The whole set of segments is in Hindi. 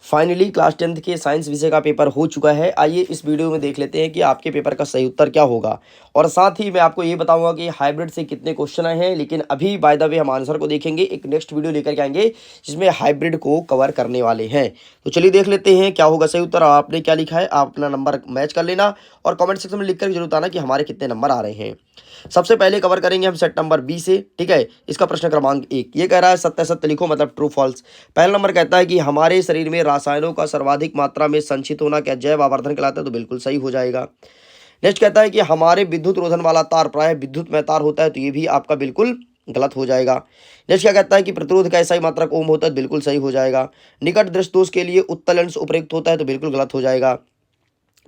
फाइनली क्लास 10th के साइंस विषय का पेपर हो चुका है। आइए इस वीडियो में देख लेते हैं कि आपके पेपर का सही उत्तर क्या होगा और साथ ही मैं आपको ये बताऊंगा कि हाइब्रिड से कितने क्वेश्चन आए हैं। लेकिन अभी बाय द वे हम आंसर को देखेंगे, एक नेक्स्ट वीडियो लेकर के आएंगे जिसमें हाइब्रिड को कवर करने वाले हैं। तो चलिए देख लेते हैं क्या होगा सही उत्तर। आपने क्या लिखा है, आप अपना नंबर मैच कर लेना और कॉमेंट सेक्शन में लिख कर जरूर बताना कि हमारे कितने नंबर आ रहे हैं। सबसे पहले कवर करेंगे हम सेट नंबर बी से, ठीक है। इसका प्रश्न क्रमांक 1 ये कह रहा है सत्य सत्य लिखो, मतलब ट्रू फॉल्स। पहला नंबर कहता है कि हमारे शरीर में रसायनों का सर्वाधिक मात्रा में संचित होना क्या जैव आवर्धन कहलाता है, तो बिल्कुल सही हो जाएगा। नेक्स्ट कहता है कि हमारे विद्युत रोधन वाला तार प्राय विद्युत में तार होता है, तो ये भी आपका बिल्कुल गलत हो जाएगा। नेक्स्ट क्या कहता है कि प्रतिरोध का ऐसा मात्रक ओम होता है, बिल्कुल सही हो जाएगा। निकट दृष्टि दोष के लिए उत्तल लेंस उपयुक्त होता है, तो बिल्कुल गलत हो जाएगा।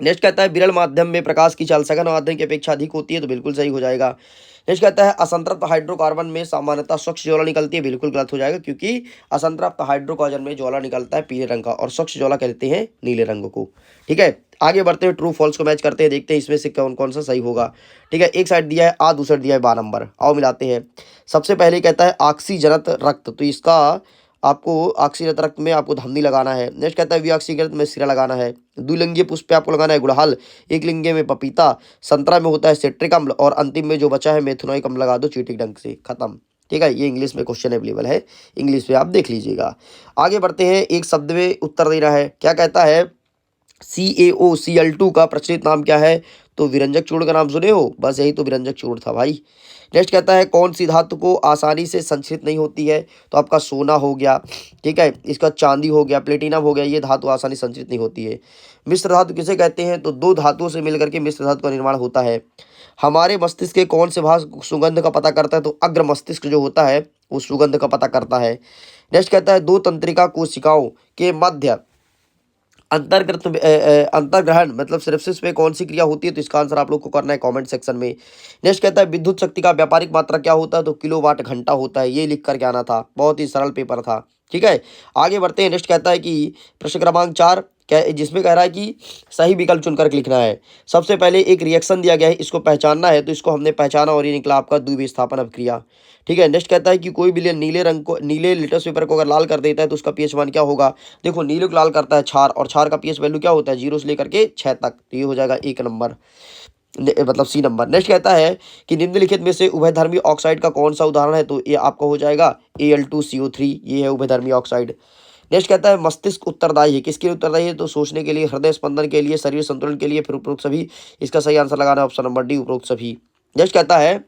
नेक्स्ट कहता है विरल माध्यम में प्रकाश की चाल सघन माध्यम की अपेक्षा अधिक होती है, तो बिल्कुल सही हो जाएगा। नेक्स्ट कहता है असंतृप्त हाइड्रोकार्बन में सामान्यतः स्वच्छ ज्वाला निकलती है, बिल्कुल गलत हो जाएगा क्योंकि असंतृप्त हाइड्रोकार्बन में ज्वाला निकलता है पीले रंग का और स्वच्छ ज्वाला कहते हैं नीले रंग को, ठीक है। आगे बढ़ते हैं, ट्रू फॉल्स को मैच करते हैं, देखते हैं इसमें से कौन कौन सा सही होगा, ठीक है। एक साइड दिया है आ, दूसरा दिया है बा नंबर, आओ मिलाते हैं। सबसे पहले कहता है ऑक्सीजनत रक्त, तो इसका आपको ऑक्सीजन रक्त में आपको धमनी लगाना है। नेक्स्ट कहता है विऑक्सीकृत में सिरा लगाना है। द्विलिंगीय पुष्प पे आपको लगाना है गुड़हल, एक लिंगीय में पपीता, संतरा में होता है सिट्रिक अम्ल और अंतिम में जो बचा है मेथनोइक अम्ल लगा दो चीटिक ढंग से, खत्म, ठीक है। ये इंग्लिश में क्वेश्चन अवेलेबल है, इंग्लिश में आप देख लीजिएगा। आगे बढ़ते हैं, एक शब्द में उत्तर दे रहा है, क्या कहता है CaOCl2 का प्रचलित नाम क्या है, तो विरंजक चूर्ण का नाम सुने हो, बस यही तो विरंजक चूर्ण था भाई। नेक्स्ट कहता है कौन सी धातु को आसानी से संक्षिप्त नहीं होती है, तो आपका सोना हो गया, ठीक है। इसका चांदी हो गया, प्लेटिनम हो गया, ये धातु आसानी से संक्षिप्त नहीं होती है। मिश्र धातु किसे कहते हैं, तो दो धातुओं से मिलकर के मिश्र धातु का निर्माण होता है। हमारे मस्तिष्क के कौन से भाग सुगंध का पता करता है, तो अग्र मस्तिष्क जो होता है वो सुगंध का पता करता है। नेक्स्ट कहता है दो तंत्रिका कोशिकाओं के मध्य अंतर्ग्रहण मतलब सिनेप्सिस पे कौन सी क्रिया होती है, तो इसका आंसर आप लोग को करना है कमेंट सेक्शन में। नेक्स्ट कहता है विद्युत शक्ति का व्यापारिक मात्रा क्या होता है, तो किलोवाट घंटा होता है, ये लिख करके आना था, बहुत ही सरल पेपर था, ठीक है। आगे बढ़ते हैं, नेक्स्ट कहता है कि प्रश्न क्रमांक 4 जिसमें कह रहा है कि सही विकल्प चुनकर लिखना है। सबसे पहले एक रिएक्शन दिया गया है, इसको पहचानना है, तो इसको हमने पहचाना और ये निकला आपका द्विविस्थापन अभिक्रिया, ठीक है। नेक्स्ट कहता है कि कोई भी नीले रंग को, नीले लिटस पेपर को अगर लाल कर देता है तो उसका पीएच मान क्या होगा। देखो नीले को लाल करता है क्षार और क्षार का पीएच वैल्यू क्या होता है 0 से लेकर के 6 तक, तो ये हो जाएगा 1 नंबर, मतलब सी नंबर। नेक्स्ट कहता है कि निम्नलिखित में से उभयधर्मी ऑक्साइड का कौन सा उदाहरण है, तो ये आपका हो जाएगा Al2CO3, ये है उभयधर्मी ऑक्साइड। नेक्स्ट कहता है मस्तिष्क उत्तरदायी है, किसके लिए उत्तरदायी है, तो सोचने के लिए, हृदय स्पंदन के लिए, शरीर संतुलन के लिए, फिर उपरोक्त सभी। इसका सही आंसर लगाना है ऑप्शन नंबर डी, उपरोक्त सभी। नेक्स्ट कहता है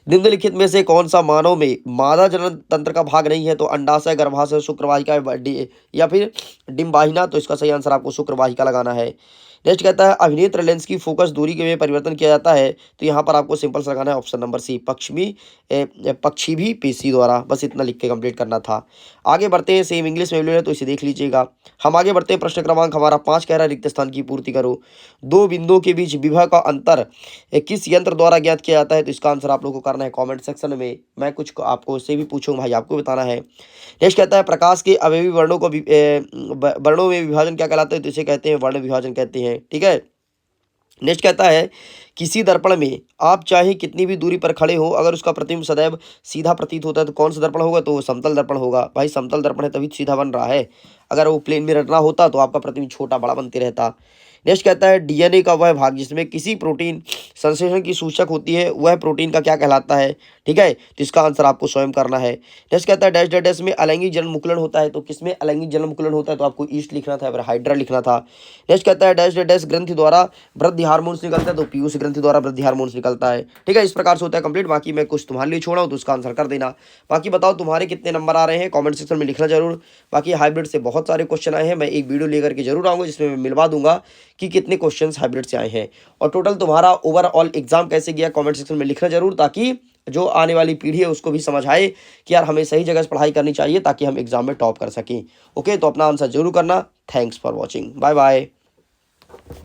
निम्नलिखित में से कौन सा मानव में मादा जनन तंत्र का भाग नहीं है, तो अंडाशय, गर्भाशय, शुक्रवाहिका या फिर डिम्बाहिना, तो इसका सही आंसर आपको शुक्रवाहिका लगाना है। नेक्स्ट कहता है अभिनेत्र लेंस की फोकस दूरी के में परिवर्तन किया जाता है, तो यहाँ पर आपको सिंपल से लगाना है ऑप्शन नंबर सी, पक्षी भी पेशी द्वारा, बस इतना लिख के कंप्लीट करना था। आगे बढ़ते हैं, सेम इंग्लिश में अवेलेबल है तो इसे देख लीजिएगा। हम आगे बढ़ते हैं, प्रश्न क्रमांक हमारा 5 कह रहा है रिक्त स्थान की पूर्ति करो। दो बिंदुओं के बीच विभव का अंतर किस यंत्र द्वारा ज्ञात किया जाता है, तो इसका आंसर आप लोग को करना है कमेंट सेक्शन में, मैं कुछ आपको उससे भी पूछूंगा भाई, आपको बताना है। नेक्स्ट कहता है प्रकाश के अवयवी वर्णों को वर्णों में विभाजन क्या कहलाता है, तो इसे कहते हैं वर्ण विभाजन कहते हैं, ठीक है। नेक्स्ट कहता है किसी दर्पण में आप चाहे कितनी भी दूरी पर खड़े हो, अगर उसका प्रतिबिंब सदैव सीधा प्रतीत होता है तो कौन सा दर्पण होगा, तो समतल दर्पण होगा भाई, समतल दर्पण है तभी सीधा बन रहा है, अगर वो प्लेन मिरर ना होता तो आपका प्रतिबिंब छोटा बड़ा बनते रहता। नेक्स्ट कहता है डीएनए का वह भाग जिसमें किसी प्रोटीन संश्लेषण की सूचक होती है, वह प्रोटीन का क्या कहलाता है, ठीक है। तो इसका आंसर आपको स्वयं करना है। नेक्स्ट कहता है डैश डैश डैश में अलैंगिक जन्म मुकुलन होता है, तो किसमें अलैंगिक जन्म मुकुलन होता है, तो आपको ईस्ट लिखना था, फिर हाइड्रा लिखना था। नेक्स्ट कहता है डैश डैश डैश ग्रंथि द्वारा वृद्धि हार्मोन्स निकलता है, तो पीयूष ग्रंथि द्वारा वृद्धि हार्मोन्स निकलता है, ठीक है। इस प्रकार से होता है कंप्लीट, बाकी मैं कुछ तुम्हारे लिए छोड़ा हूँ तो उसका आंसर कर देना। बाकी बताओ तुम्हारे कितने नंबर आ रहे हैं, कमेंट सेक्शन में लिखना जरूर। बाकी हाइब्रिड से बहुत सारे क्वेश्चन आए हैं, मैं एक वीडियो लेकर के जरूर आऊँगा जिसमें मैं मिलवा दूंगा कि कितने क्वेश्चंस हाइब्रिड से आए हैं और टोटल तुम्हारा ओवरऑल एग्जाम कैसे गया, कमेंट सेक्शन में लिखना जरूर, ताकि जो आने वाली पीढ़ी है उसको भी समझ आए कि यार हमें सही जगह से पढ़ाई करनी चाहिए ताकि हम एग्जाम में टॉप कर सकें। ओके, तो अपना आंसर जरूर करना। Thanks for watching, bye bye.